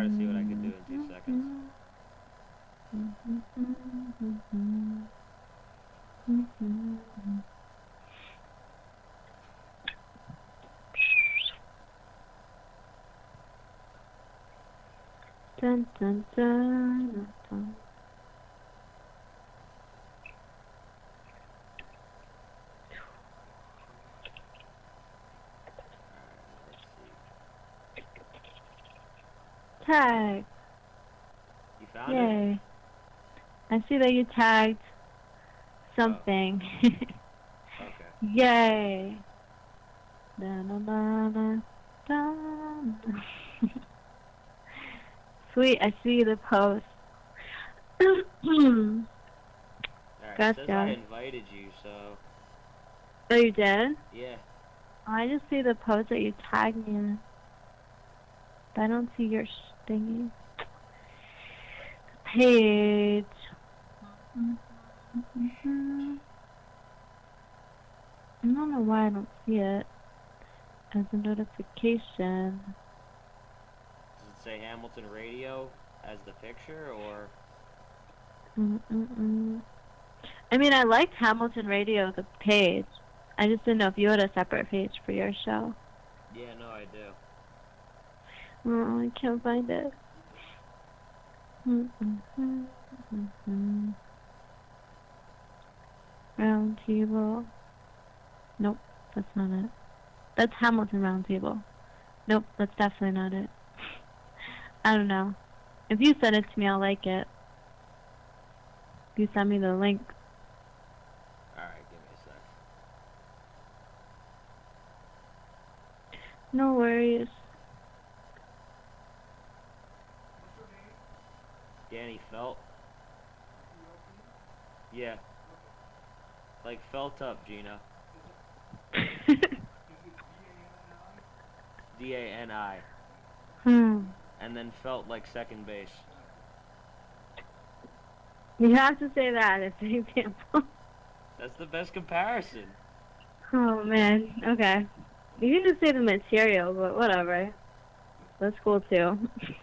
to see what I can do in 2 seconds. Dun, dun, dun, dun. Tag. You found it? Yay. I see that you tagged something. Oh. Okay. Yay. Da, da, da, da, da. Sweet, I see the post. Alright, Gotcha. it says I invited you, so... Oh, you did? Yeah. Oh, I just see the post that you tagged me in. But I don't see your thingy. The page. I don't know why I don't see it as a notification. Does it say Hamilton Radio as the picture, or... I mean, I liked Hamilton Radio, the page. I just didn't know if you had a separate page for your show. Yeah, no, I do. Oh, I can't find it. Roundtable. Nope, that's not it. That's Hamilton Roundtable. Nope, that's definitely not it. I don't know. If you send it to me, I'll like it. If you send me the link. Alright, give me a sec. No worries. Danny Felt? Yeah. Like felt up, Gina. D-A-N-I. And then felt like second base. You have to say that as an example. That's the best comparison. Oh man, okay. You can just say the material, but whatever. That's cool too.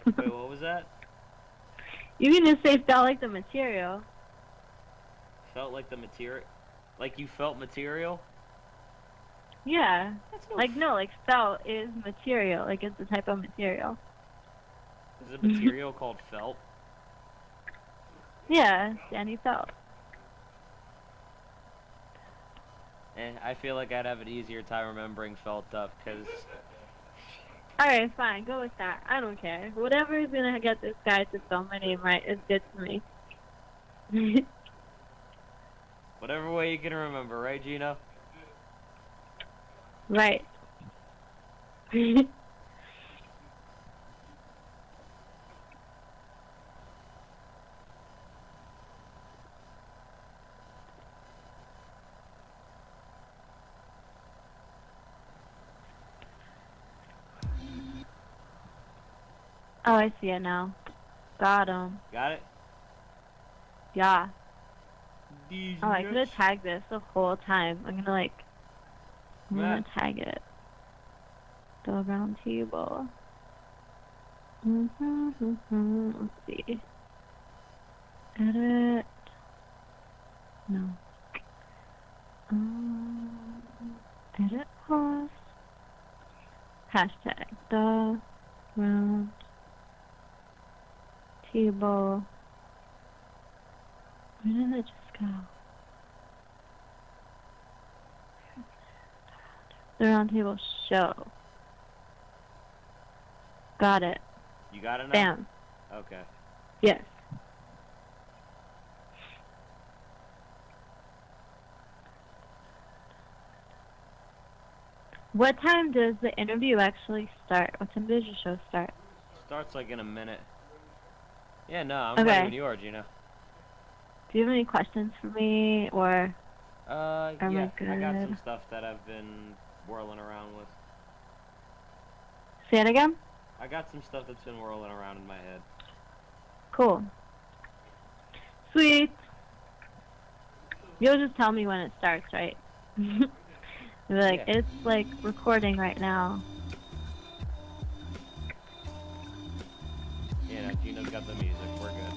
Wait, what was that? You can just say felt like the material. Felt like the material? Like you felt material? Yeah. That's no Like, no, like felt is material. Like, it's a type of material. Is a material called felt? Yeah, Danny felt. I feel like I'd have an easier time remembering felt up, because... Alright, fine, go with that. I don't care. Whatever is gonna get this guy to spell my name right is good to me. Whatever way you can remember, right, Gino? Right. Oh, I see it now. Got him. Got it? Yeah. These Oh, I nuts. could have tagged this the whole time. I'm gonna tag it. The round table. Let's see. Edit. No. Edit post. Hashtag the round table. Where did it just go? The round table show. Got it. You got it now? Bam. Okay. Yes. What time does the interview actually start? What time does your show start? Starts like in a minute. Yeah, no, I'm Okay. ready when you are, Gina. Do you have any questions for me, or Yeah, am I I got some good? stuff that I've been whirling around with. Say it again? I got some stuff that's been whirling around in my head. Cool. Sweet. You'll just tell me when it starts, right? You'll be like, Yeah. it's like recording right now. Yeah, Gino's got the music. We're good.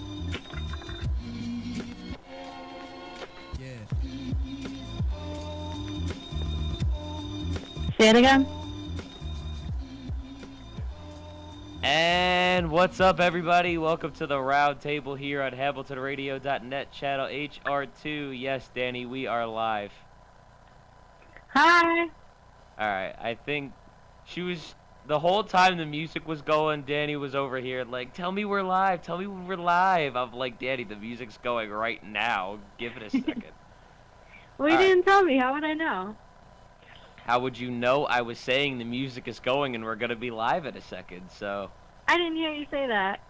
Yeah. Say it again. And what's up, everybody? Welcome to the Roundtable here on HamiltonRadio.net, channel HR2. Yes, Danny, we are live. Hi. Alright, I think she was... The whole time the music was going, Danny was over here like, tell me we're live, tell me we're live. I'm like, Danny, the music's going right now. Give it a second. Well, you didn't tell me. How would I know? How would you know? I was saying the music is going and we're going to be live in a second, so... I didn't hear you say that.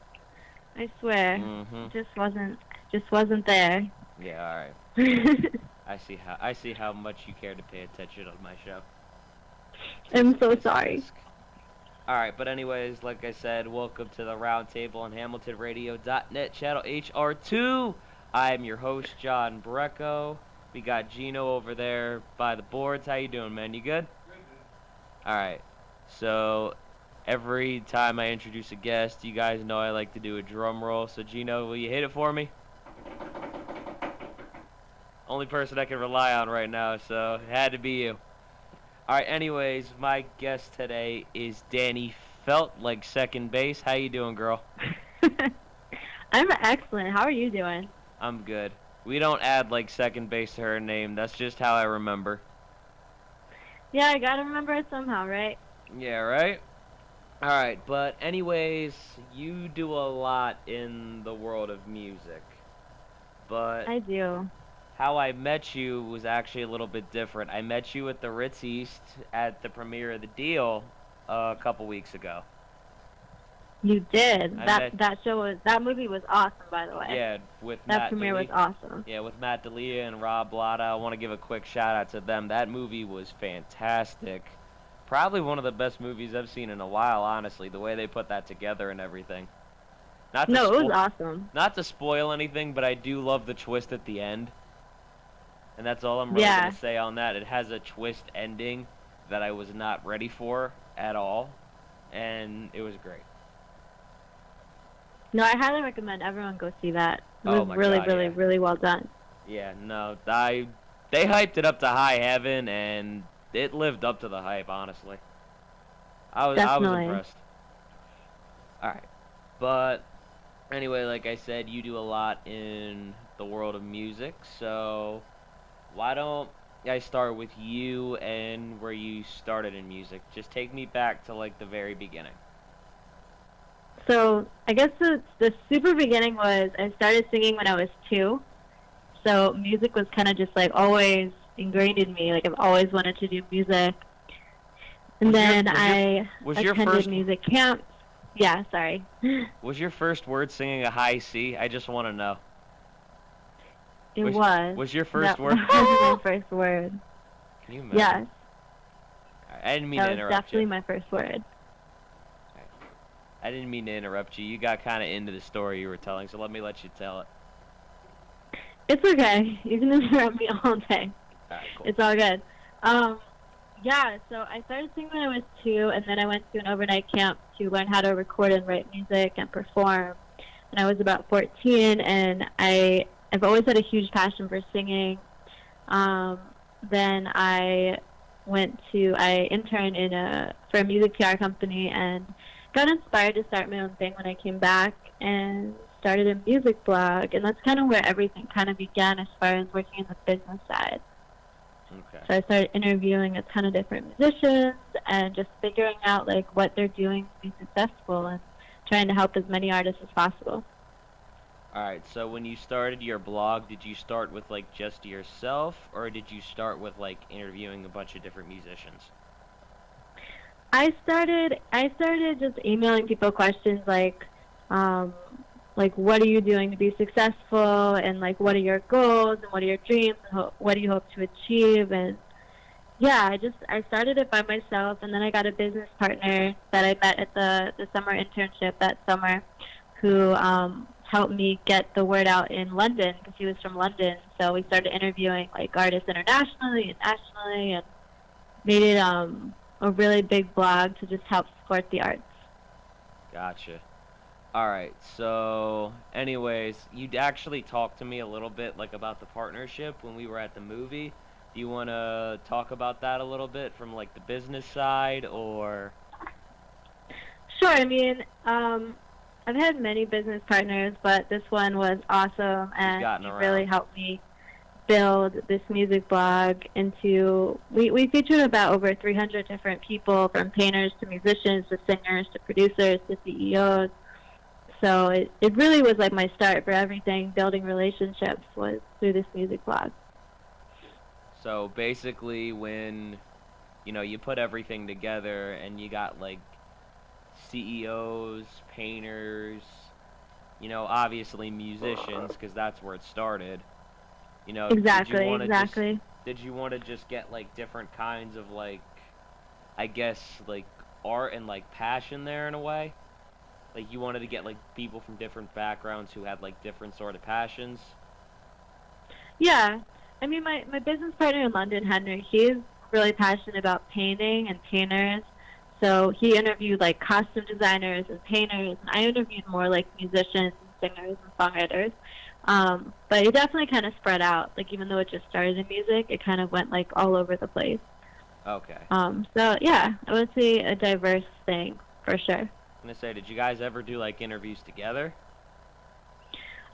I swear. Mm-hmm. Just wasn't there. Yeah, alright. I see how much you care to pay attention on my show. I'm so sorry. Alright, but anyways, like I said, welcome to the Roundtable on HamiltonRadio.net, channel HR2. I am your host, John Brecco. We got Gino over there by the boards. How you doing, man? You good? Alright, so every time I introduce a guest, you guys know I like to do a drum roll. So Gino, will you hit it for me? Only person I can rely on right now, so it had to be you. Alright, anyways, my guest today is Danny Felt like second base. How you doing, girl? I'm excellent. How are you doing? I'm good. We don't add like second base to her name. That's just how I remember. Yeah, I gotta remember it somehow, right? Yeah, right? Alright, but anyways, you do a lot in the world of music. But I do. how I met you was actually a little bit different. I met you at the Ritz East at the premiere of The Deal a couple weeks ago. You did. That movie was awesome, by the way. Yeah, with that Matt premiere was awesome. Yeah, with Matt D'Elia and Rob Lotta. I want to give a quick shout out to them. That movie was fantastic. Probably one of the best movies I've seen in a while, honestly, the way they put that together and everything. It was awesome. Not to spoil anything, but I do love the twist at the end. And that's all I'm really going to say on that. It has a twist ending that I was not ready for at all, and it was great. No, I highly recommend everyone go see that. It was God, really well done. Yeah, no, they hyped it up to high heaven, and it lived up to the hype, honestly. I was impressed. Alright, but anyway, like I said, you do a lot in the world of music, so why don't I start with you and where you started in music? Just take me back to like the very beginning. So I guess the super beginning was I started singing when I was 2. So music was kind of just like always ingrained in me. Like I've always wanted to do music. And then I attended music camps. Yeah, sorry. Was your first word singing a high C? I just want to know. It was. Was your first word? That was my first word. Can you imagine? Yes. I didn't mean to interrupt you. That was definitely my first word. I didn't mean to interrupt you. You got kind of into the story you were telling, so let me let you tell it. It's okay. You can interrupt me all day. All right, cool. It's all good. Yeah, so I started singing when I was 2, and then I went to an overnight camp to learn how to record and write music and perform. And I was about 14, and I've always had a huge passion for singing. Then I interned for a music PR company and got inspired to start my own thing when I came back and started a music blog, and that's kind of where everything kind of began as far as working in the business side. Okay. So I started interviewing a ton of different musicians and just figuring out like what they're doing to be successful and trying to help as many artists as possible. Alright, so when you started your blog, did you start with like just yourself, or did you start with like interviewing a bunch of different musicians? I started just emailing people questions like what are you doing to be successful, and like what are your goals and what are your dreams and what do you hope to achieve. And yeah, I started it by myself, and then I got a business partner that I met at the summer internship that summer who helped me get the word out in London because he was from London. So we started interviewing like artists internationally and nationally, and made it a really big blog to just help support the arts. Gotcha. Alright, so anyways, you'd actually talked to me a little bit like about the partnership when we were at the movie. Do you want to talk about that a little bit from like the business side, or? Sure. I mean, I've had many business partners, but this one was awesome, and he really helped me build this music blog into. We featured about over 300 different people, from painters to musicians to singers to producers to CEOs. So it really was like my start for everything. Building relationships was through this music blog. So basically, when you put everything together and you got like CEOs, painters, obviously musicians, because that's where it started. Exactly. Did you want to just get like different kinds of like, I guess like art and like passion there in a way? Like you wanted to get like people from different backgrounds who had like different sort of passions? Yeah. I mean, my business partner in London, Henry, he's really passionate about painting and painters. So he interviewed like costume designers and painters, and I interviewed more like musicians and singers and songwriters. But it definitely kind of spread out. Like even though it just started in music, it kind of went like all over the place. Okay. So yeah, I would say a diverse thing for sure. I'm gonna say, did you guys ever do like interviews together?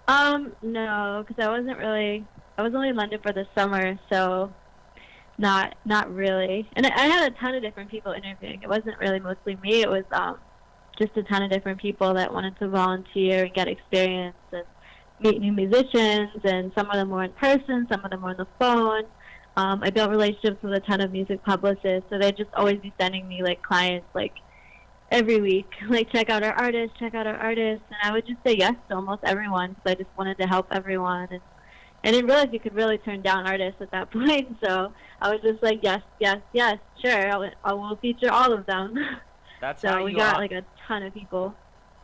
No, because I was only in London for the summer, so not really. And I had a ton of different people interviewing. It wasn't really mostly me. It was just a ton of different people that wanted to volunteer and get experience and meet new musicians, and some of them were in person, some of them were on the phone. I built relationships with a ton of music publicists, so they'd just always be sending me like clients like every week, like check out our artists, and I would just say yes to almost everyone because I just wanted to help everyone. And I didn't realize you could really turn down artists at that point, so I was just like, yes, sure, I will feature all of them. So we got like a ton of people.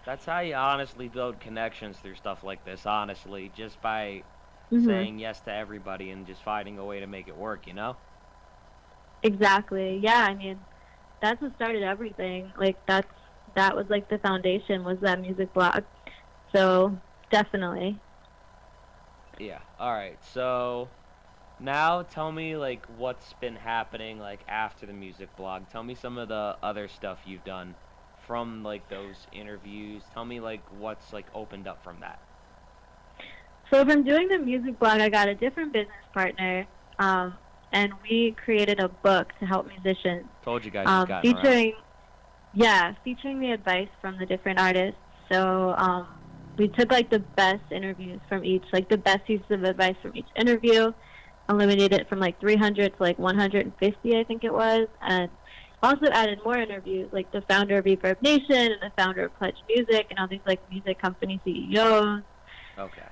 That's how you honestly build connections through stuff like this, honestly, just by saying yes to everybody and just finding a way to make it work, Exactly. Yeah, I mean, that's what started everything. Like that was like the foundation, was that music blog. So definitely. Yeah. All right. So now tell me like what's been happening like after the music blog. Tell me some of the other stuff you've done from like those interviews. Tell me like what's like opened up from that. So from doing the music blog, I got a different business partner, and we created a book to help musicians. Told you guys you've gotten around. Featuring the advice from the different artists. So we took like the best interviews from each, like the best pieces of advice from each interview, eliminated it from like 300 to like 150, I think it was, and also added more interviews, like the founder of Reverb Nation and the founder of Pledge Music and all these like music company CEOs. Okay.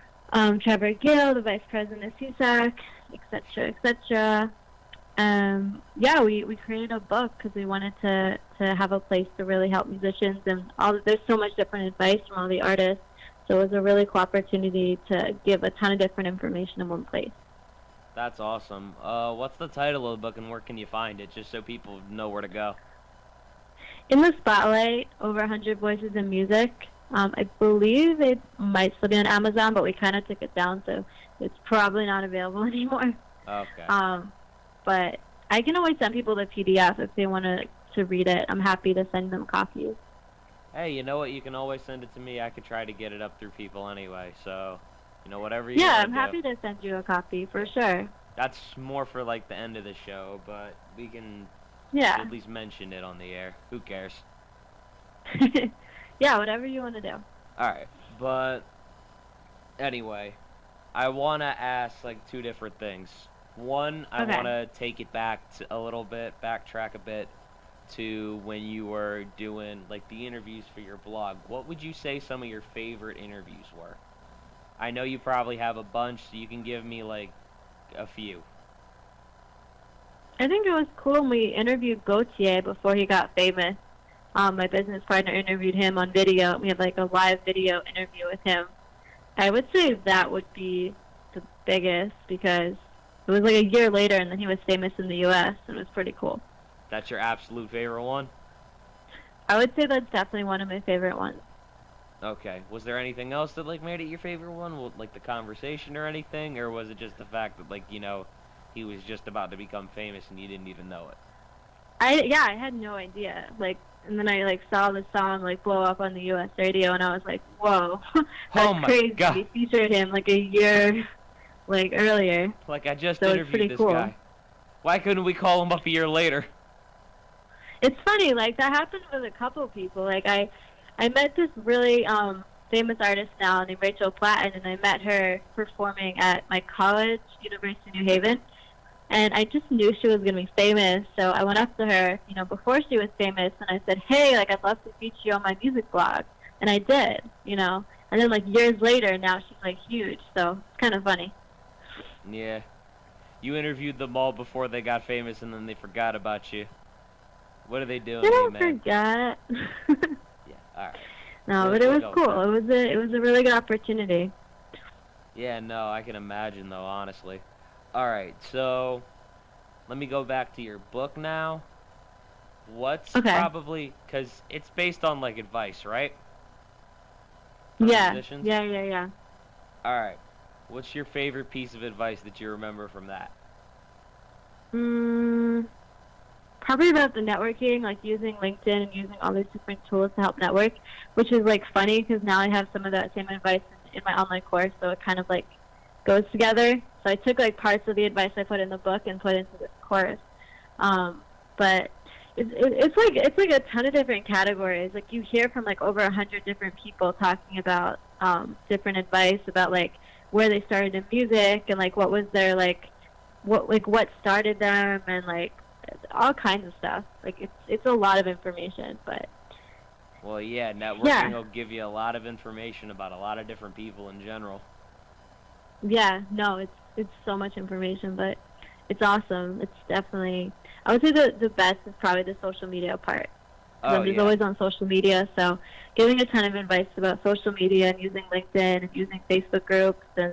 Trevor Gill, the vice president of CSAC, etc., etc. We created a book because we wanted to have a place to really help musicians, and there's so much different advice from all the artists, so it was a really cool opportunity to give a ton of different information in one place. That's awesome. What's the title of the book and where can you find it, just so people know where to go? In the Spotlight, over 100 Voices in Music. I believe it might still be on Amazon, but we kind of took it down, so it's probably not available anymore. Okay. But I can always send people the PDF if they want to read it. I'm happy to send them copies. Hey, you know what? You can always send it to me. I could try to get it up through people anyway, so, whatever you Yeah, want I'm to happy to send you a copy, for sure. That's more for, like, the end of the show, but we can at least mention it on the air. Who cares? Yeah, whatever you want to do. Alright, but anyway, I want to ask, like, two different things. One, I want to take it back a little bit, backtrack a bit to when you were doing, like, the interviews for your blog. What would you say some of your favorite interviews were? I know you probably have a bunch, so you can give me, like, a few. I think it was cool when we interviewed Gautier before he got famous. My business partner interviewed him on video. We had like a live video interview with him. I would say that would be the biggest because it was like a year later and then he was famous in the U.S. and it was pretty cool. That's your absolute favorite one? I would say that's definitely one of my favorite ones. Okay. Was there anything else that like made it your favorite one? Like the conversation or anything, or was it just the fact that like he was just about to become famous and you didn't even know it? I had no idea. Like, and then I like saw the song like blow up on the U.S. radio, and I was like, whoa, that's Oh my crazy. God. We featured him like a year like earlier. Like I just So it's interviewed pretty this cool. guy. Why couldn't we call him up a year later? It's funny, like that happened with a couple people. Like I met this really famous artist now named Rachel Platten, and I met her performing at my college, University of New Haven. And I just knew she was gonna be famous, so I went up to her, before she was famous, and I said, "Hey, like I'd love to feature you on my music blog," and I did, And then like years later, now she's like huge, so it's kind of funny. Yeah. You interviewed them all before they got famous, and then they forgot about you. What are they doing, They don't man? forget. Yeah. All right. No, but it was cool. It was a really good opportunity. Yeah. No, I can imagine though, honestly. All right. So, let me go back to your book now. What's probably because it's based on like advice, right? From musicians? Yeah. All right. What's your favorite piece of advice that you remember from that? Probably about the networking, like using LinkedIn and using all these different tools to help network, which is like funny because now I have some of that same advice in my online course, so it kind of like goes together. So I took like parts of the advice I put in the book and put into this course. But it's like a ton of different categories. Like you hear from like over 100 different people talking about different advice about like where they started in music and like what was their what started them and like all kinds of stuff. Like it's a lot of information, but well, yeah, networking will give you a lot of information about a lot of different people in general. Yeah, no, it's so much information, but it's awesome. It's definitely, I would say the best is probably the social media part. I'm just always on social media, so giving a ton of advice about social media and using LinkedIn and using Facebook groups and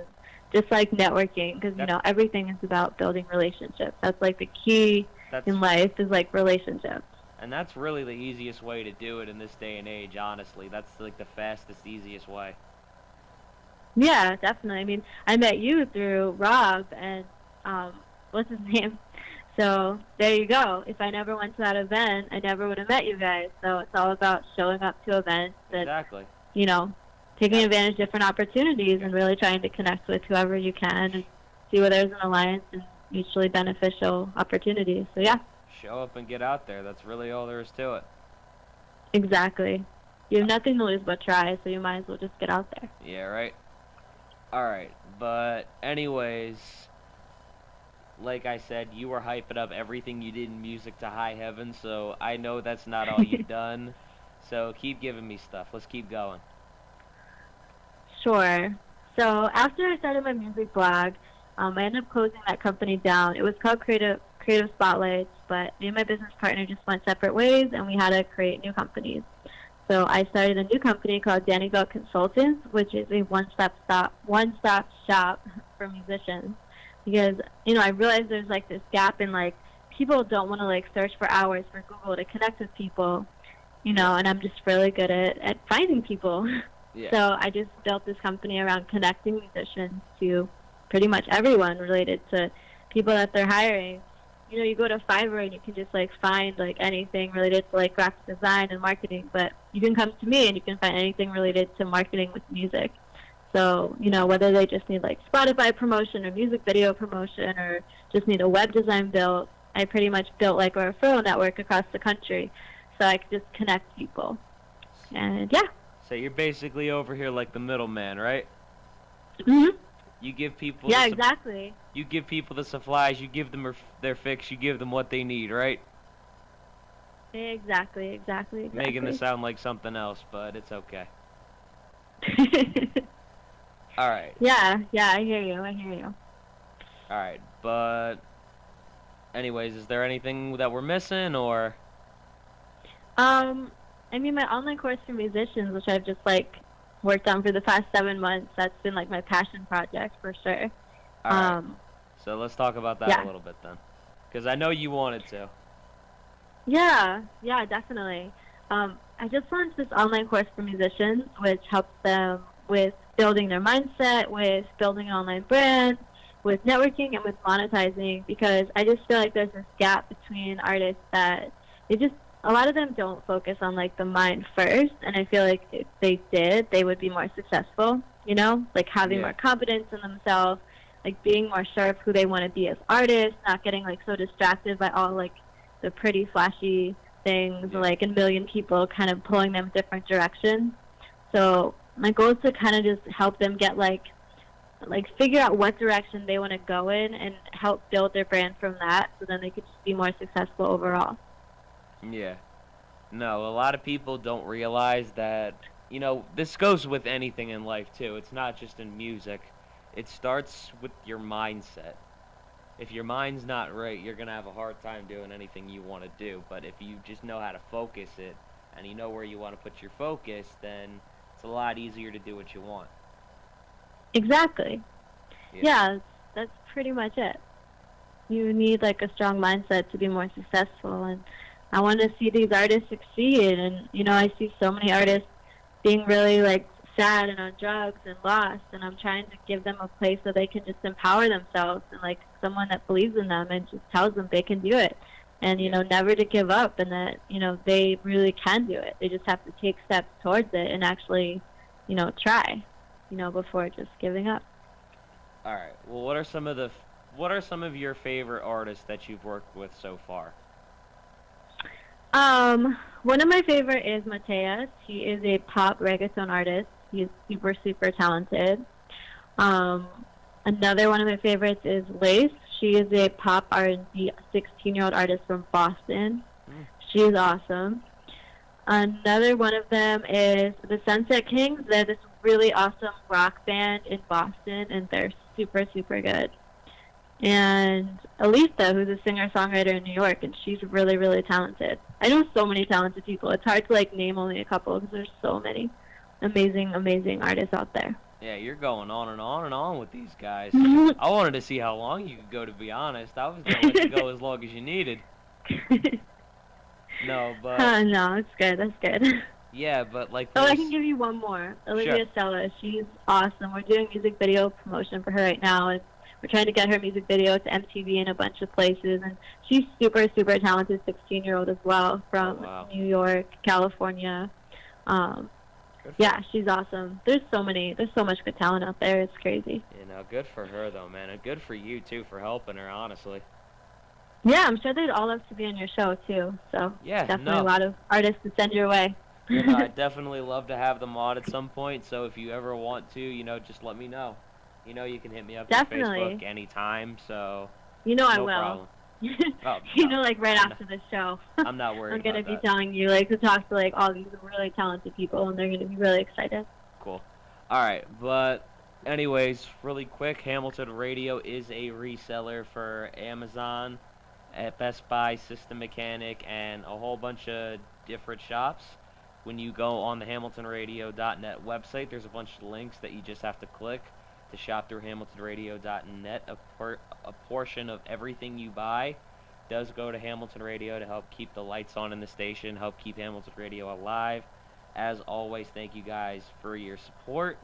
just like networking, because everything is about building relationships. That's like the key in life is like relationships. And that's really the easiest way to do it in this day and age, honestly. That's like the fastest, easiest way. Yeah, definitely. I mean, I met you through Rob and what's his name? So there you go. If I never went to that event, I never would have met you guys. So it's all about showing up to events and taking advantage of different opportunities and really trying to connect with whoever you can and see where there's an alliance and mutually beneficial opportunities. So yeah. Show up and get out there. That's really all there is to it. Exactly. You have nothing to lose but try, so you might as well just get out there. Yeah, right. All right, but anyways, like I said, you were hyping up everything you did in music to high heaven, so I know that's not all you've done. So keep giving me stuff. Let's keep going. Sure. So after I started my music blog, I ended up closing that company down. It was called Creative Spotlights, but me and my business partner just went separate ways, and we had to create new companies. So I started a new company called DANNI Consultants, which is a one-stop shop for musicians. Because I realized there's like this gap in like people don't want to like search for hours for Google to connect with people, and I'm just really good at finding people. Yeah. So I just built this company around connecting musicians to pretty much everyone related to people that they're hiring. You go to Fiverr and you can just like find like anything related to like graphic design and marketing, but you can come to me and you can find anything related to marketing with music. So, whether they just need like Spotify promotion or music video promotion or just need a web design built, I pretty much built like a referral network across the country so I could just connect people. And yeah. So you're basically over here like the middleman, right? Mm-hmm. You give people exactly. You give people the supplies, you give them their fix, you give them what they need, right? Exactly. Making this sound like something else, but it's okay. All right. Yeah, I hear you. All right, but anyways, is there anything that we're missing or? I mean, my online course for musicians, which I've just like worked on for the past 7 months, that's been like my passion project for sure. All right. So let's talk about that a little bit then, because I know you wanted to. Yeah, definitely. I just launched this online course for musicians, which helps them with building their mindset, with building an online brand, with networking, and with monetizing, because I just feel like there's this gap between artists that a lot of them don't focus on like the mind first, and I feel like if they did, they would be more successful, you know, like having more confidence in themselves, like being more sure of who they want to be as artists, not getting like so distracted by all like the pretty flashy things, like a million people kind of pulling them different directions. So my goal is to kind of just help them get like figure out what direction they want to go in and help build their brand from that, so then they could just be more successful overall. Yeah. No, a lot of people don't realize that, you know, this goes with anything in life too. It's not just in music. It starts with your mindset. If your mind's not right, you're going to have a hard time doing anything you want to do. But if you just know how to focus it, and you know where you want to put your focus, then it's a lot easier to do what you want. Exactly. Yeah, that's pretty much it. You need like a strong mindset to be more successful, and I want to see these artists succeed. And you know, I see so many artists being really like sad and on drugs and lost, and I'm trying to give them a place so they can just empower themselves, and like someone that believes in them and just tells them they can do it, and you know, never to give up, and that, you know, they really can do it. They just have to take steps towards it and actually, you know, try, you know, before just giving up. All right. Well, what are some of your favorite artists that you've worked with so far? One of my favorite is Mateus. He is a pop reggaeton artist. He's super, super talented. Another one of my favorites is Lace. She is a pop R&B 16-year-old artist from Boston. She's awesome. Another one of them is the Sunset Kings. They're this really awesome rock band in Boston, and they're super, super good. And Alisa, who's a singer-songwriter in New York, and she's really, really talented. I know so many talented people. It's hard to like name only a couple because there's so many amazing, amazing artists out there. Yeah, you're going on and on and on with these guys. I wanted to see how long you could go, to be honest. I was going to let you go as long as you needed. No, but... no, it's good. That's good. Yeah, but like... Oh, I can give you one more. Olivia Stella. She's awesome. We're doing music video promotion for her right now, and we're trying to get her music video to MTV and a bunch of places. And she's super, super talented 16-year-old as well from New York, California. Yeah, she's awesome. There's so much good talent out there. It's crazy. You know, good for her though, man, and good for you too for helping her, honestly. Yeah, I'm sure they'd all love to be on your show too. So yeah, definitely a lot of artists to send your way. You know, I'd definitely love to have them on at some point. So if you ever want to, you know, just let me know. You know, you can hit me up on Facebook anytime. So you know, I will. Problem. Oh, you know, like right after the show. I'm not worried. I'm gonna be telling you like to talk to like all these really talented people, and they're gonna be really excited. Cool. All right, but anyways, really quick, Hamilton Radio is a reseller for Amazon, at Best Buy, System Mechanic, and a whole bunch of different shops. When you go on the HamiltonRadio.net website, there's a bunch of links that you just have to click to shop through HamiltonRadio.net. A portion of everything you buy does go to Hamilton Radio to help keep the lights on in the station, help keep Hamilton Radio alive. As always, thank you guys for your support.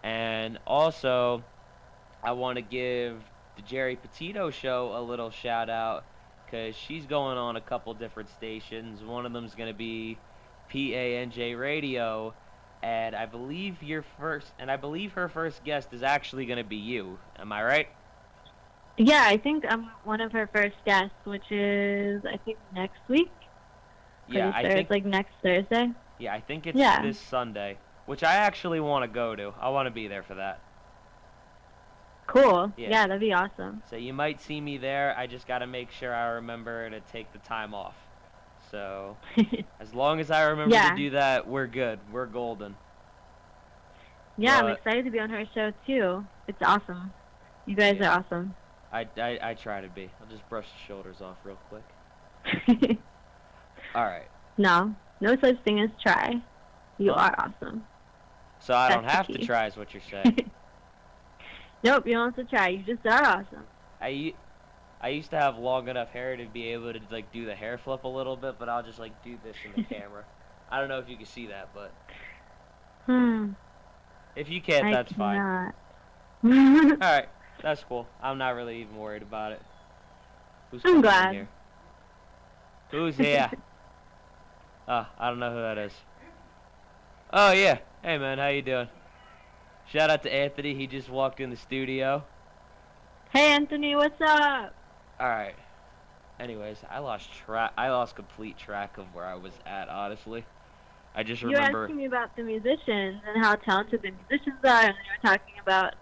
And also, I want to give the Jerry Petito Show a little shout out, because she's going on a couple different stations. One of them is going to be PANJ Radio, and I believe her first guest is actually going to be you. Am I right? Yeah, I think I'm one of her first guests, which is, I think, next week. Yeah, I think it's like next Thursday. Yeah, I think it's this Sunday, which I actually want to go to. I want to be there for that. Cool. Yeah, that'd be awesome. So you might see me there. I just got to make sure I remember to take the time off. So as long as I remember to do that, we're good. We're golden. Yeah, I'm excited to be on her show too. It's awesome. You guys are awesome. I try to be. I'll just brush the shoulders off real quick. All right. No such thing as try. You are awesome. So I don't have to try is what you're saying. Nope, you don't have to try. You just are awesome. I used to have long enough hair to be able to like do the hair flip a little bit, but I'll just like do this in the camera. I don't know if you can see that, but Hmm. if you can't, I that's fine. cannot. Alright, that's cool. I'm not really even worried about it. Who's I'm coming in glad. here? Who's here? Oh, I don't know who that is. Oh, yeah. Hey, man, how you doing? Shout out to Anthony. He just walked in the studio. Hey, Anthony, what's up? Alright. Anyways, I lost complete track of where I was at, honestly. I just remember... You were asking me about the musicians and how talented the musicians are, and you were talking about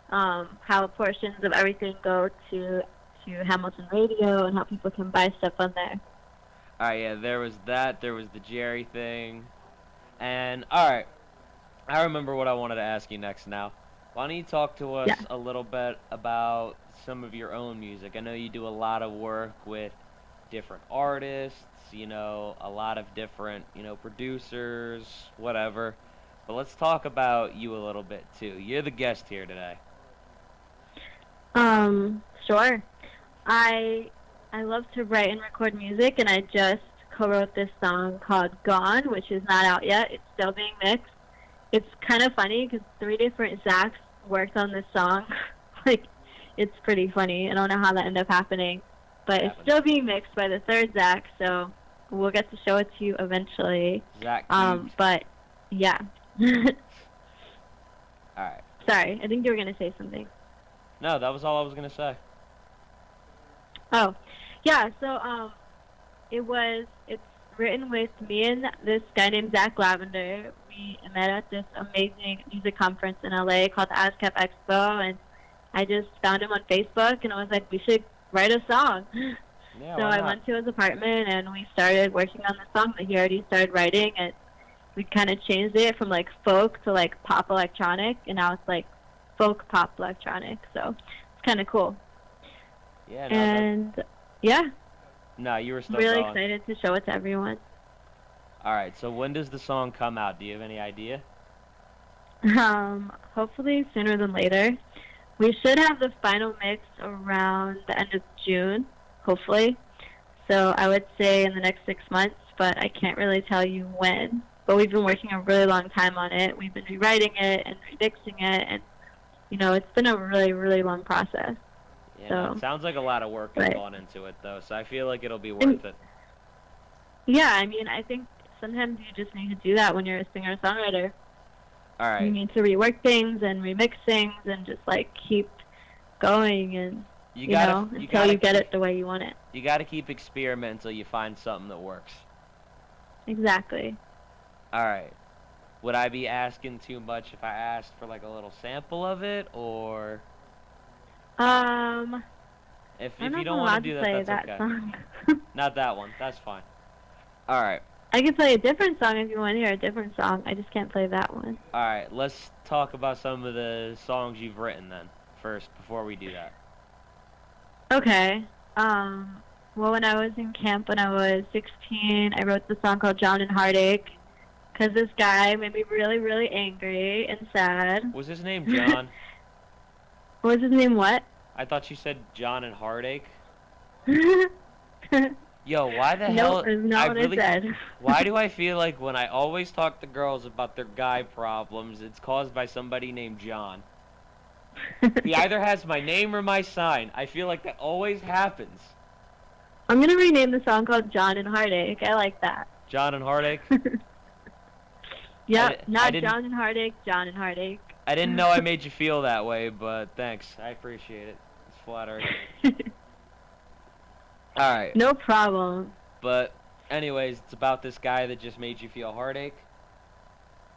how portions of everything go to Hamilton Radio and how people can buy stuff on there. Alright, yeah, there was that. There was the Jerry thing. And, alright. I remember what I wanted to ask you next now. Why don't you talk to us a little bit about some of your own music? I know you do a lot of work with different artists, you know, a lot of different, you know, producers, whatever. But let's talk about you a little bit, too. You're the guest here today. Sure. I love to write and record music, and I just co-wrote this song called Gone, which is not out yet. It's still being mixed. It's kind of funny because 3 different Zachs worked on this song. Like, it's pretty funny. I don't know how that ended up happening. But it's still being mixed by the 3rd Zach, so we'll get to show it to you eventually. Zach but, yeah. Alright. Sorry, I think you were going to say something. No, that was all I was going to say. Oh, yeah, so, it's written with me and this guy named Zach Lavender. We met at this amazing music conference in LA called the ASCAP Expo, and I just found him on Facebook, and I was like, we should write a song. Yeah, so I went to his apartment, and we started working on the song that he already started writing, and we kind of changed it from, like, folk to, like, pop electronic, and now it's, like, folk pop electronic, so it's kind of cool. Yeah, no, and, yeah. No, you were still really going. excited to show it to everyone. Alright, so when does the song come out? Do you have any idea? Hopefully sooner than later. We should have the final mix around the end of June, hopefully. So I would say in the next 6 months, but I can't really tell you when. But we've been working a really long time on it. We've been rewriting it and remixing it, and, you know, it's been a really, really long process. Yeah, so, no, it sounds like a lot of work has gone into it, though, so I feel like it'll be worth it. Yeah, I mean, I think sometimes you just need to do that when you're a singer-songwriter. All right. You need to rework things and remix things and just, like, keep going and, you know, until you get it the way you want it. You got to keep experimenting until you find something that works. Exactly. All right. Would I be asking too much if I asked for, like, a little sample of it, or... If you don't want to do that, that's okay. Song. Not that one. That's fine. All right. I can play a different song if you want to hear a different song. I just can't play that one. All right. Let's talk about some of the songs you've written then first before we do that. Okay. Well, when I was in camp when I was 16, I wrote the song called John and Heartache because this guy made me really, really angry and sad. Was his name John? Was his name what? I thought you said John and Heartache. Yo, why the hell? Nope, not what I said. Why do I feel like when I always talk to girls about their guy problems, it's caused by somebody named John? He either has my name or my sign. I feel like that always happens. I'm gonna rename the song called John and Heartache. I like that. John and Heartache? Yep, not John and Heartache, John and Heartache. I didn't know I made you feel that way, but thanks. I appreciate it. It's flattering. Alright. No problem. But, anyways, it's about this guy that just made you feel heartache?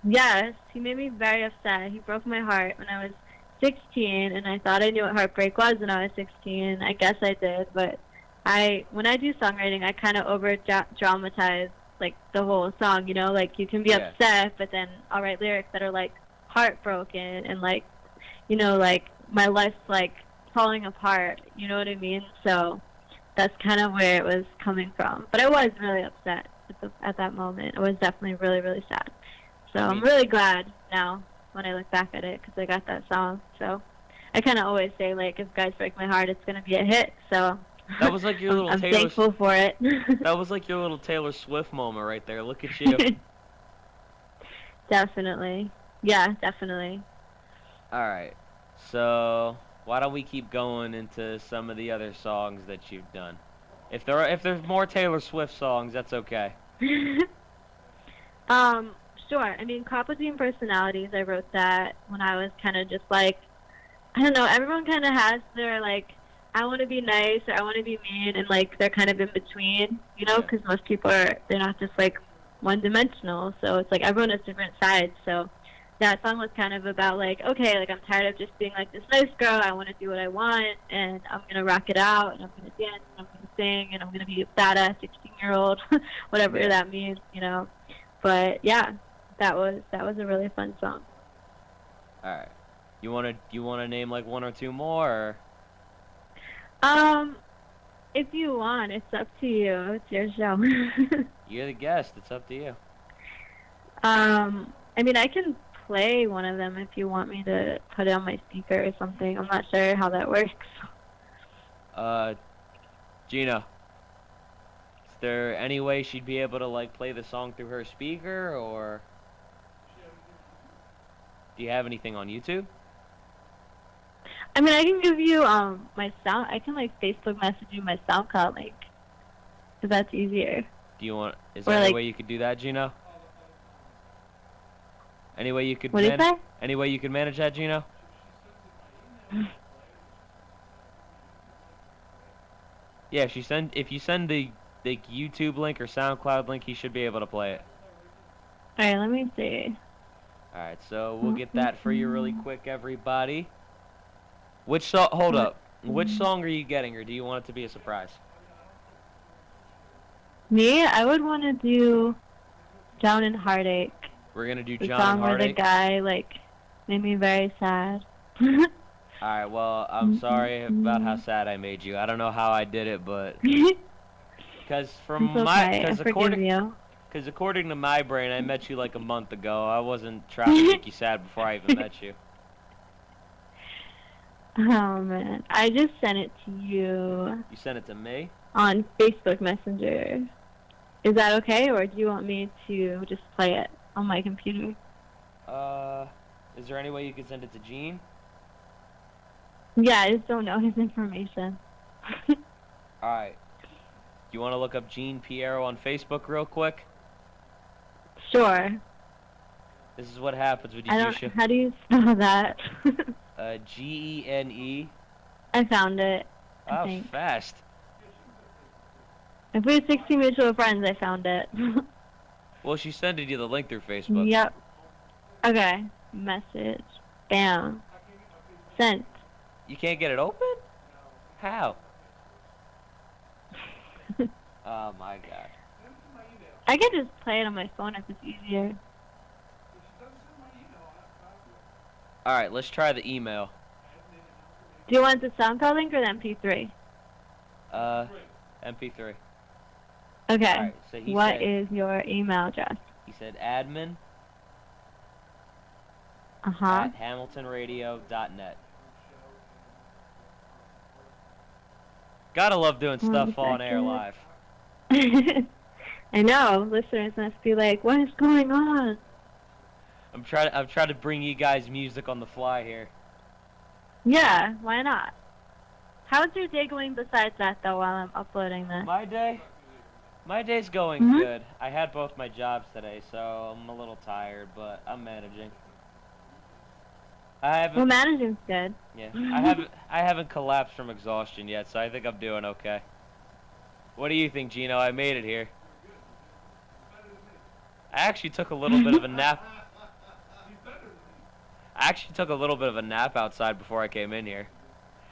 Yes, he made me very upset. He broke my heart when I was 16, and I thought I knew what heartbreak was when I was 16. I guess I did, but when I do songwriting, I kind of over-dramatize, like, the whole song, you know? Like, you can be upset, but then I'll write lyrics that are, like, heartbroken and, like, you know, like, my life's, like, falling apart, you know what I mean? So that's kind of where it was coming from. But I was really upset at that moment. I was definitely really, really sad. So I'm really glad now when I look back at it because I got that song. So I kind of always say, like, if guys break my heart, it's going to be a hit. So that was like your little I'm thankful for it. That was like your little Taylor Swift moment right there. Look at you. Definitely. Yeah, definitely. Alright, so why don't we keep going into some of the other songs that you've done? If there's more Taylor Swift songs, that's okay. Sure. I mean, Caught Between Personalities, I wrote that when I was kind of just like, I don't know, everyone kind of has their, like, I want to be nice or I want to be mean, and, like, they're kind of in between, you know, because most people they're not just, like, one-dimensional, so it's like everyone has different sides, so that song was kind of about, like, okay, like, I'm tired of just being, like, this nice girl, I want to do what I want, and I'm going to rock it out, and I'm going to dance, and I'm going to sing, and I'm going to be a badass 16-year-old, whatever that means, you know, but, yeah, that was a really fun song. Alright. You wanna name like one or two more? Or? If you want, it's up to you. It's your show. You're the guest. It's up to you. I mean, I can play one of them if you want me to put it on my speaker or something. I'm not sure how that works. Gina, is there any way she'd be able to like play the song through her speaker, or do you have anything on YouTube? I mean, I can give you my sound. I can like Facebook message you my SoundCloud link, because that's easier. Do you want? Is there any way you could do that, Gino? Any way you could? What is that? Any way you could manage that, Gino? Yeah, if you send the YouTube link or SoundCloud link, he should be able to play it. All right, let me see. All right, so we'll get that for you really quick, everybody. Which song? Hold up. Which song are you getting, or do you want it to be a surprise? Me, I would want to do "Drown in Heartache." We're gonna do the John song Heartache. Where the guy like made me very sad. All right. Well, I'm sorry about how sad I made you. I don't know how I did it, but because according to my brain, I met you like a month ago. I wasn't trying to make you sad before I even met you. Oh man, I just sent it to you. You sent it to me? On Facebook Messenger. Is that okay, or do you want me to just play it on my computer? Is there any way you could send it to Gene? Yeah, I just don't know his information. Alright. Do you want to look up Gene Piero on Facebook real quick? Sure. This is what happens when you do shit. How do you spell that? Gene. I found it. Oh, fast. If we have 16 mutual friends, I found it. Well, she sent you the link through Facebook. Yep. Okay. Message. Bam. Sent. You can't get it open? How? Oh my god. I could just play it on my phone if it's easier. Alright, let's try the email. Do you want the SoundCloud link or the MP3? MP3. Okay. Right, so what is your email address? He said admin at hamiltonradio.net. Gotta love doing stuff on air live. I know. Listeners must be like, what is going on? I'm trying to bring you guys music on the fly here. Yeah, why not? How's your day going besides that, though, while I'm uploading this? My day's going good. I had both my jobs today, so I'm a little tired, but I'm managing. Well, managing's good. Yeah, I haven't collapsed from exhaustion yet, so I think I'm doing okay. What do you think, Gino? I made it here. I actually took a little bit of a nap. I actually took a little bit of a nap outside before I came in here.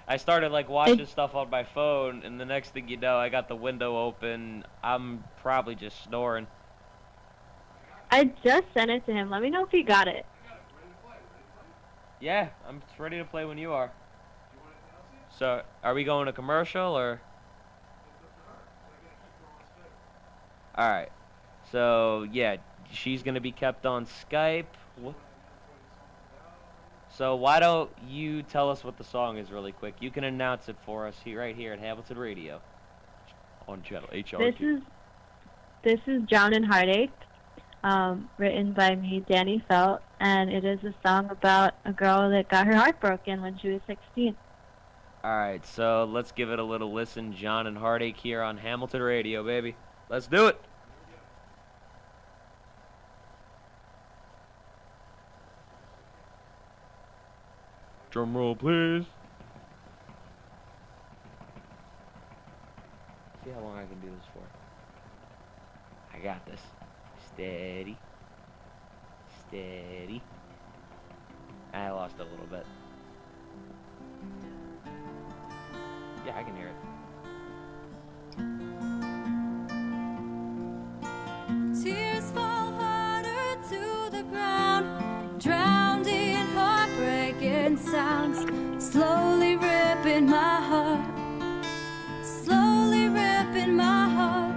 I started like watching stuff on my phone, and the next thing you know, I got the window open. I'm probably just snoring. I just sent it to him. Let me know if he got it. Yeah, I'm ready to play when you are. So, are we going to commercial or? Alright. So, yeah, she's going to be kept on Skype. So, why don't you tell us what the song is really quick? You can announce it for us right here at Hamilton Radio. On channel HRT. This is Drown in Heartache. written by me, Danny Felt, and it is a song about a girl that got her heart broken when she was 16. Alright, so let's give it a little listen. John and Heartache here on Hamilton Radio, baby. Let's do it! Drum roll, please. See how long I can do this for. I got this. Steady. Steady. I lost it a little bit. Yeah, I can hear it. Tears fall harder to the ground, drowned in heartbreaking sounds, slowly ripping my heart, slowly ripping my heart,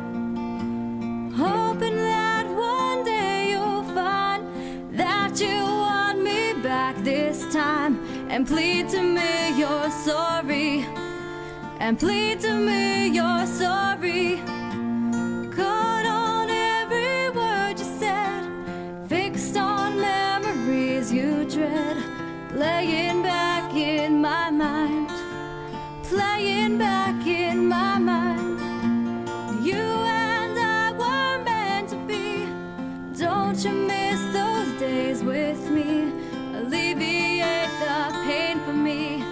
hoping that one day you'll find that you want me back this time, and plead to me you're sorry. And plead to me you're sorry. Caught on every word you said, fixed on memories you dread, playing back in my mind, playing back in my mind. You and I were meant to be. Don't you miss those days with me? Alleviate the pain for me.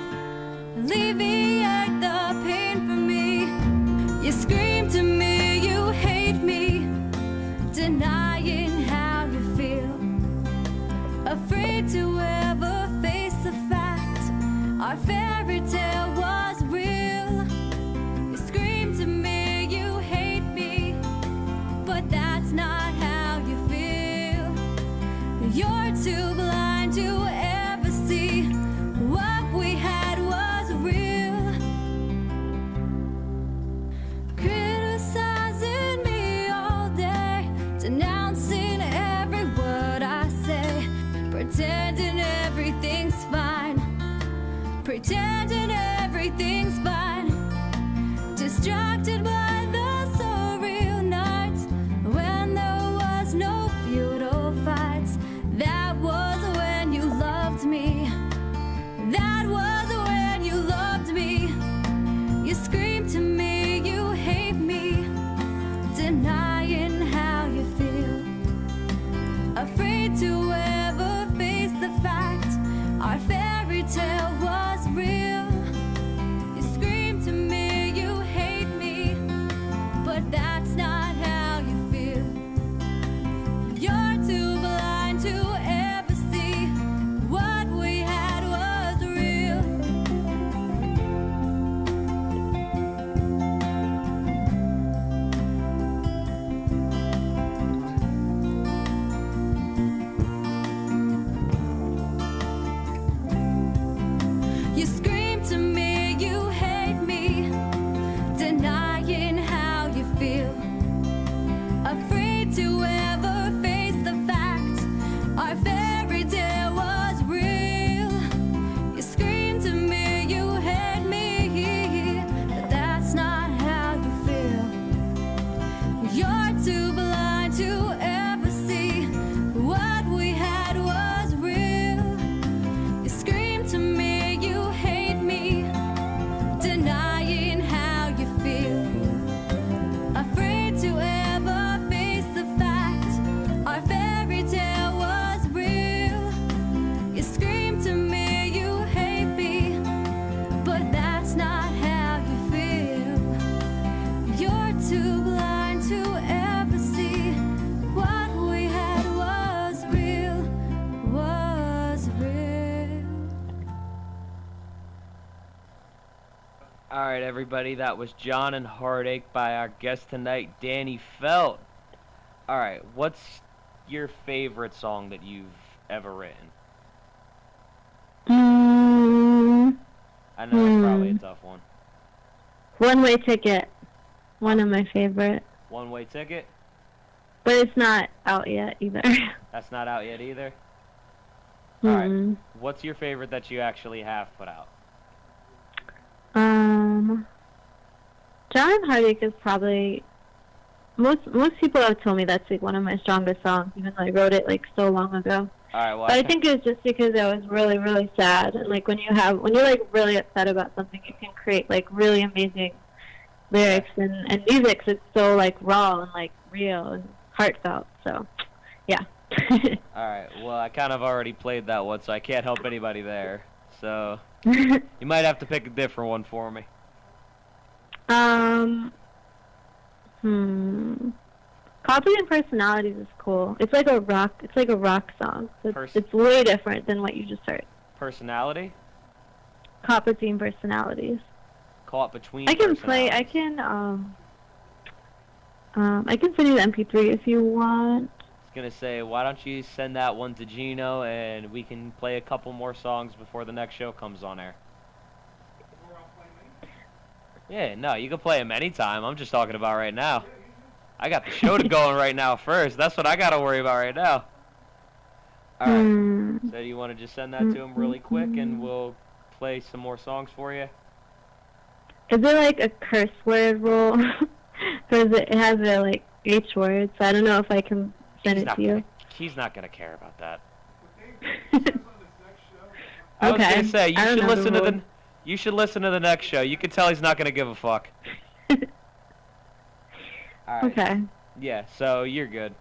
Alleviate the pain for me. You scream to me, you hate me, denying how you feel, afraid to ever face the fact our fairy tale was real. You scream to me, you hate me, but that's not how you feel. You're too blind to ever see what we had was real. Criticizing me all day, denouncing every word I say, pretending everything's fine, pretending everything's fine, distracted by the surreal nights when there was no futile fights. That was when you loved me. That was when you loved me. You scream to me, you hate me, denying how you feel, afraid to ever face the fact our fairy tale was real. You scream to me, you hate me, but that's not how you feel. You're too blind to ever see what we had was real. You scream to me, you hate me, denying how you feel, afraid to ever face the fact our fairy tale was real. You scream to me, you hate me, but that's not how you feel. You're too blind to ever see what we had was real. You scream to me, you hate me, denying how you feel, afraid to ever face the fact our fairy tale was real. You scream to me, you hate me, but that's not how you feel. You're too blind to ever see what we had was real, was real. Alright, everybody, that was John and Heartache by our guest tonight, Danny Felt. Alright, what's your favorite song that you've ever written? I know it's probably a tough one. One-Way Ticket. One of my favorite. One-Way Ticket? But it's not out yet either. That's not out yet either? Alright, what's your favorite that you actually have put out? John and Heartache is probably most people have told me that's like one of my strongest songs, even though I wrote it like so long ago. All right, well, but I think it was just because I was really, really sad, and like when you're like really upset about something, you can create like really amazing lyrics and music. So it's so like raw and like real and heartfelt. So, yeah. All right, well, I kind of already played that one, so I can't help anybody there. So you might have to pick a different one for me. Copy and Personalities is cool. It's like a rock song. So it's way different than what you just heard. Personality? Caught between personalities. Caught between I can personalities. I can send you the MP3 if you want. I was gonna say, why don't you send that one to Gino and we can play a couple more songs before the next show comes on air. Yeah, no, you can play them anytime. I'm just talking about right now. I got the show going right now first. That's what I got to worry about right now. All right. So do you want to just send that to him really quick and we'll play some more songs for you? Is there like a curse word rule? Because it has a like H word, so I don't know if I can send it to you. He's not going to care about that. I was going to say, you should listen to the next show. You can tell he's not going to give a fuck. All right. Okay. Yeah, so you're good.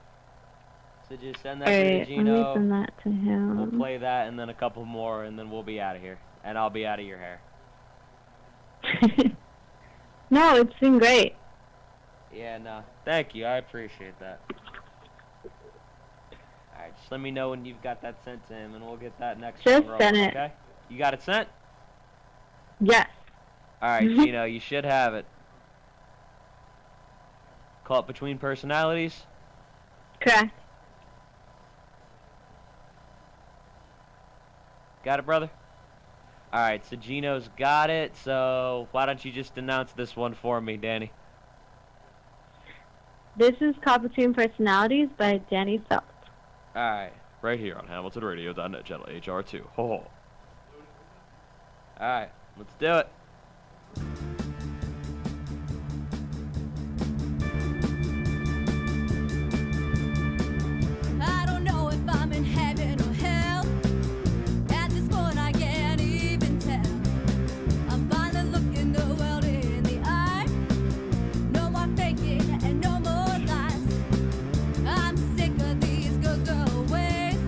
So just send that to Gino. Let me send that to him. We'll play that and then a couple more, and then we'll be out of here. And I'll be out of your hair. No, it's been great. Yeah, no. Thank you. I appreciate that. Alright, just let me know when you've got that sent to him, and we'll get that next Just rolling, send it. okay? You got it sent? Yes. Alright, Gino, you should have it. Caught between personalities? Correct. Got it, brother? Alright, so Gino's got it, so why don't you just announce this one for me, Danny? This is Caught Between Personalities by Danny Felt. Alright, right here on HamiltonRadio.net, channel HR2. Ho ho. Alright, let's do it. I don't know if I'm in heaven or hell. At this point I can't even tell. I'm finally looking the world in the eye. No more faking and no more lies. I'm sick of these girl ways.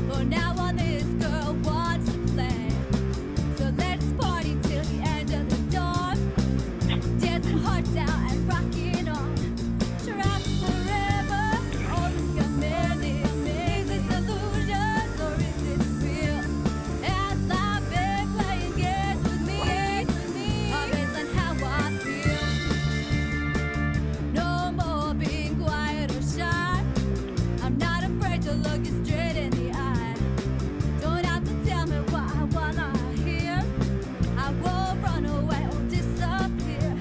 For now on, this girl wants to play. So let's party till the end of the dawn. Dancing hearts out and rocking on. Trapped forever, only a minute. Is this illusions or is this real? As I've been playing games with me, based on how I feel. No more being quiet or shy. I'm not afraid to look you straight in the eye. Don't have to tell me what I wanna hear. I won't run away or disappear.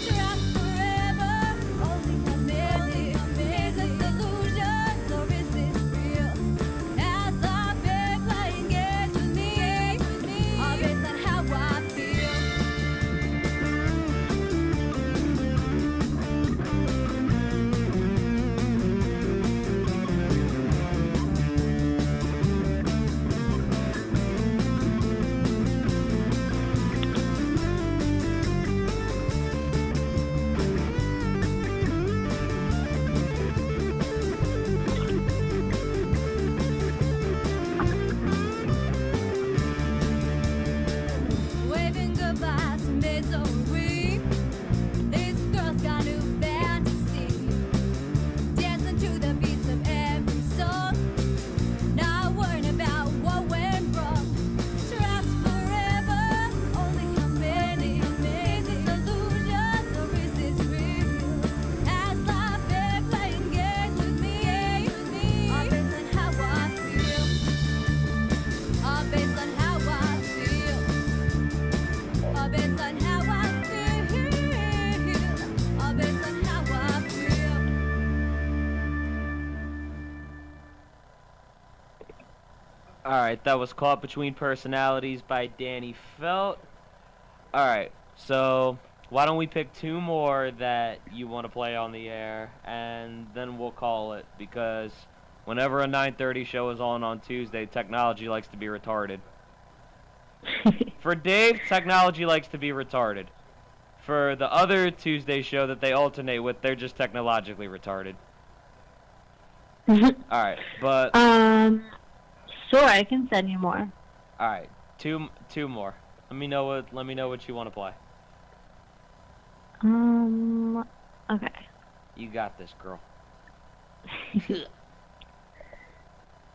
Trapped forever, only a minute. Is this illusions or is this real? As I've been playing games with me, based on how I feel. Waving goodbye to misery. This girl's got new fantasy. Dancing to the beats of every song. Not worrying about what went wrong. Trapped forever, only a minute. Is this illusions or is this real? As I've been playing games with me, based on how I feel. Based on how I feel. Based on how I feel. Based on how I feel. Alright, that was Caught Between Personalities by Danny Felt. Alright, so why don't we pick 2 more that you want to play on the air, and then we'll call it, because whenever a 9:30 show is on Tuesday, technology likes to be retarded. For Dave, technology likes to be retarded. For the other Tuesday show that they alternate with, they're just technologically retarded. Alright, but... Sure, I can send you more. Alright, two more. Let me know what you want to play. Okay. You got this, girl.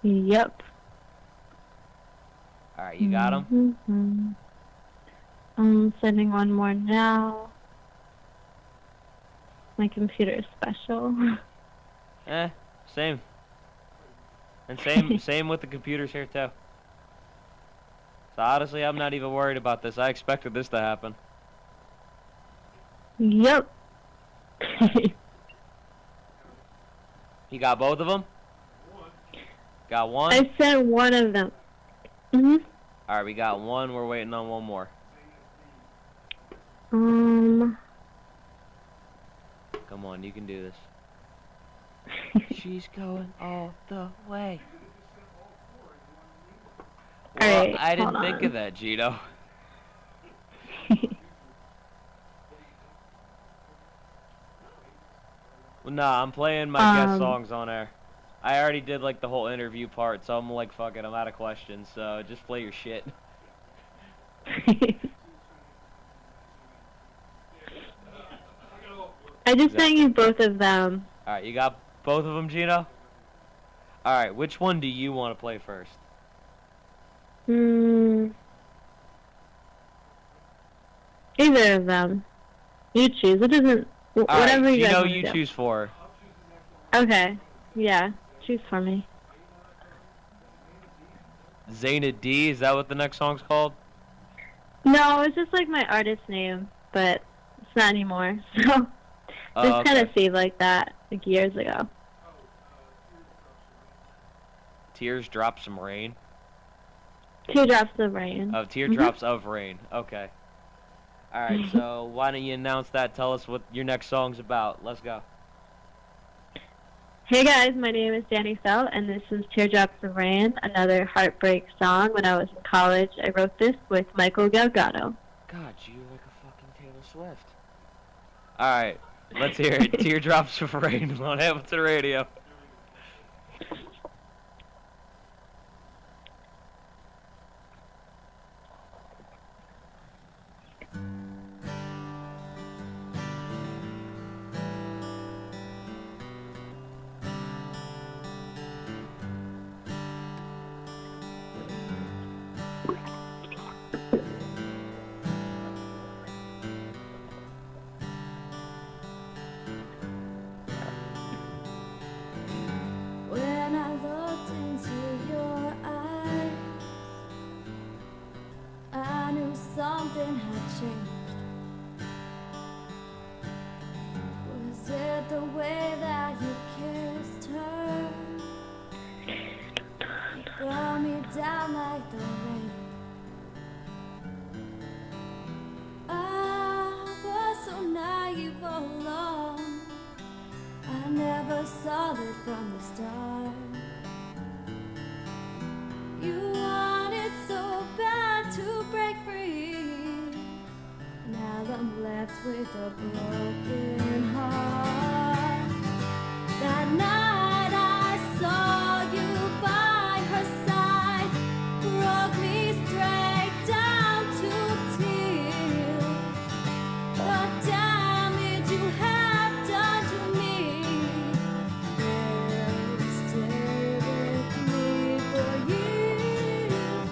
Yep. Alright, you got them? I'm sending one more now. My computer is special. Same. And same with the computers here too. So honestly, I'm not even worried about this. I expected this to happen. Yep. You got both of them? Got one? I sent one of them. Alright, we got one. We're waiting on one more. Come on, you can do this. She's going all the way. Well, Alright, I didn't think of that, Gino. Well, nah, I'm playing my guest songs on air. I already did like the whole interview part, so I'm like, fuck it, I'm out of questions, so just play your shit. I just sent you both of them. Alright, you got both of them, Gino? Alright, which one do you want to play first? Either of them. You choose. It doesn't... Whatever you guys want to do. You choose for. Okay. Yeah. Choose for me. Zaina D, is that what the next song's called? No, it's just like my artist name, but it's not anymore. So, just kind of saved like that, like years ago. Tears Drop Some Rain? Teardrops of Rain. Oh, Teardrops of Rain. Okay. Alright, so why don't you announce that? Tell us what your next song's about. Let's go. Hey guys, my name is Danny Felt, and this is Teardrops of Rain, another heartbreak song. When I was in college, I wrote this with Michael Galgado. God, you like a fucking Taylor Swift. Alright, let's hear it. Teardrops of Rain on Hamilton Radio. When I looked into your eyes, I knew something had changed. Was it the way that you kissed her? It brought me down like the rain. I was so naive all along. I never saw it from the start. You wanted so bad to break free. Now I'm left with a broken heart. That night I saw you by her side, broke me straight down to tears. The damage you have done to me will stay with me for years.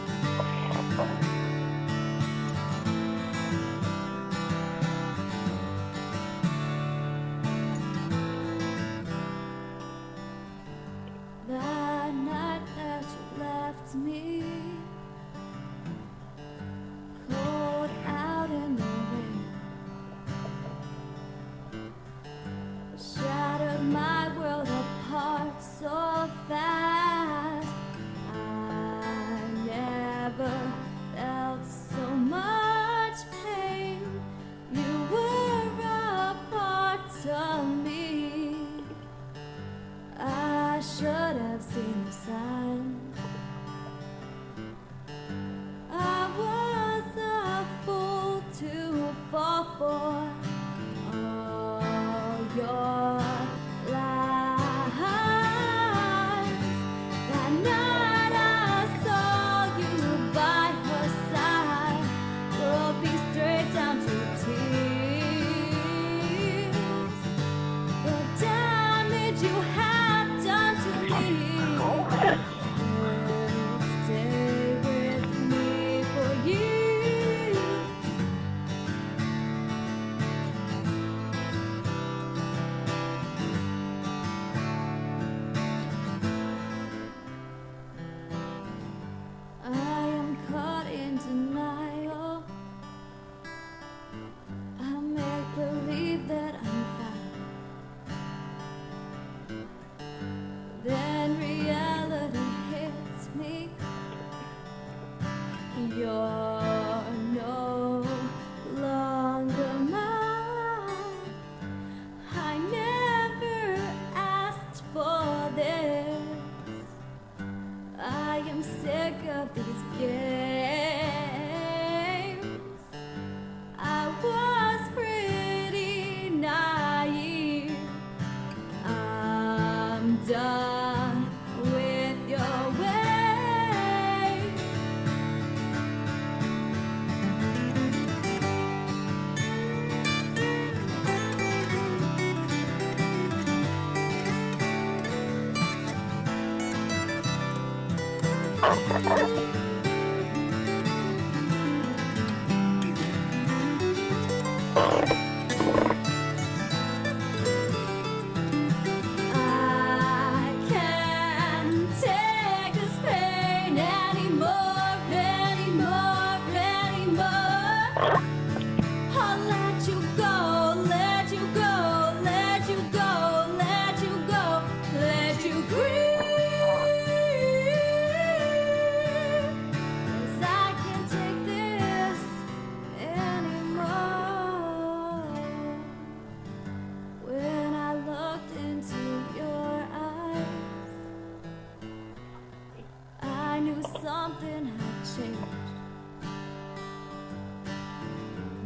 Something had changed.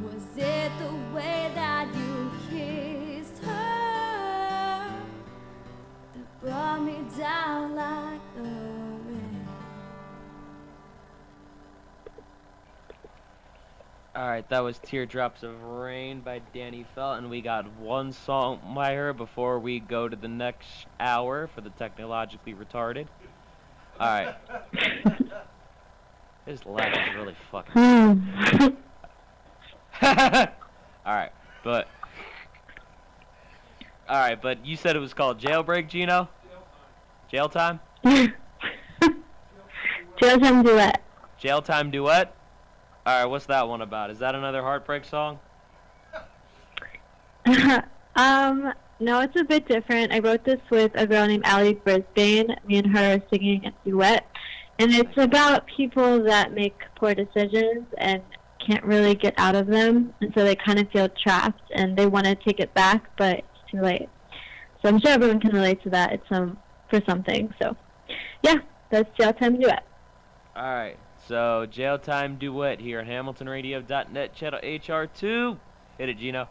Was it the way that you kissed her that brought me down like the rain? Alright, that was Teardrops of Rain by Danny Felt, and we got one song by her before we go to the next hour for the technologically retarded. Alright. His lag is really fucking. Alright, but you said it was called Jailbreak, Gino? Jail Time? Jail Time Duet. Jail Time Duet? Alright, what's that one about? Is that another Heartbreak song? No, it's a bit different. I wrote this with a girl named Allie Brisbane. Me and her are singing a duet. And it's about people that make poor decisions and can't really get out of them. And so they kind of feel trapped and they want to take it back, but it's too late. So I'm sure everyone can relate to that. It's for something. So, yeah, that's Jail Time Duet. Alright, so Jail Time Duet here on HamiltonRadio.net, channel HR2. Hit it, Gino.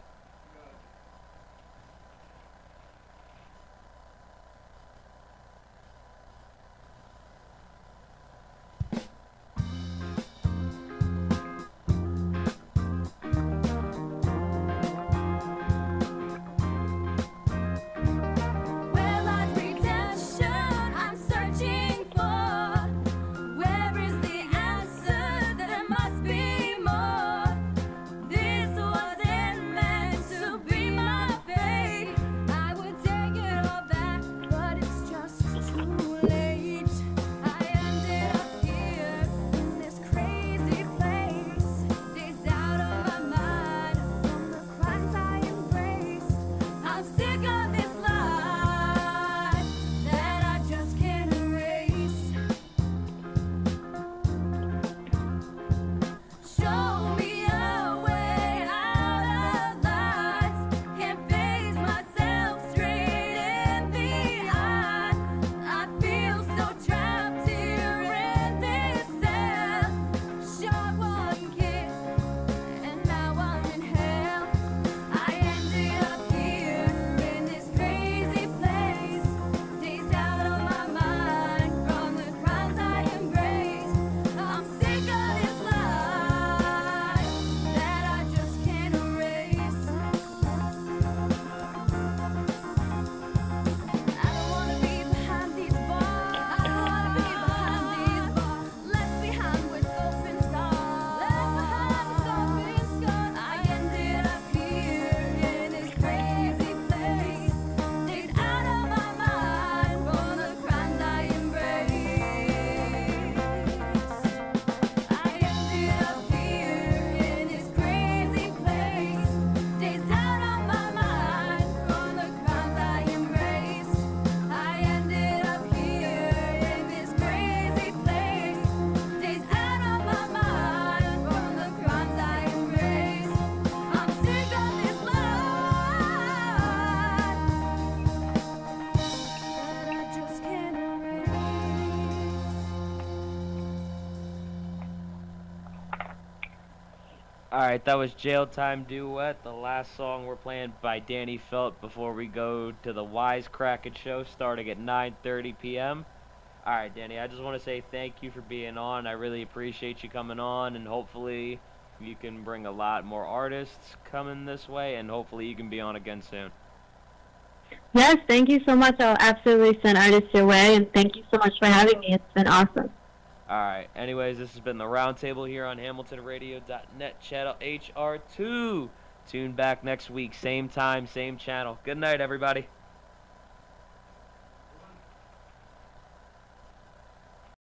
Alright, that was Jail Time Duet, the last song we're playing by Danny Felt before we go to the Wisecrackin' show starting at 9:30 p.m. Alright, Danny, I just want to say thank you for being on. I really appreciate you coming on, and hopefully you can bring a lot more artists coming this way, and hopefully you can be on again soon. Yes, thank you so much. I'll absolutely send artists your way, and thank you so much for having me. It's been awesome. Alright, anyways, this has been the Roundtable here on HamiltonRadio.net, channel HR2. Tune back next week, same time, same channel. Good night, everybody.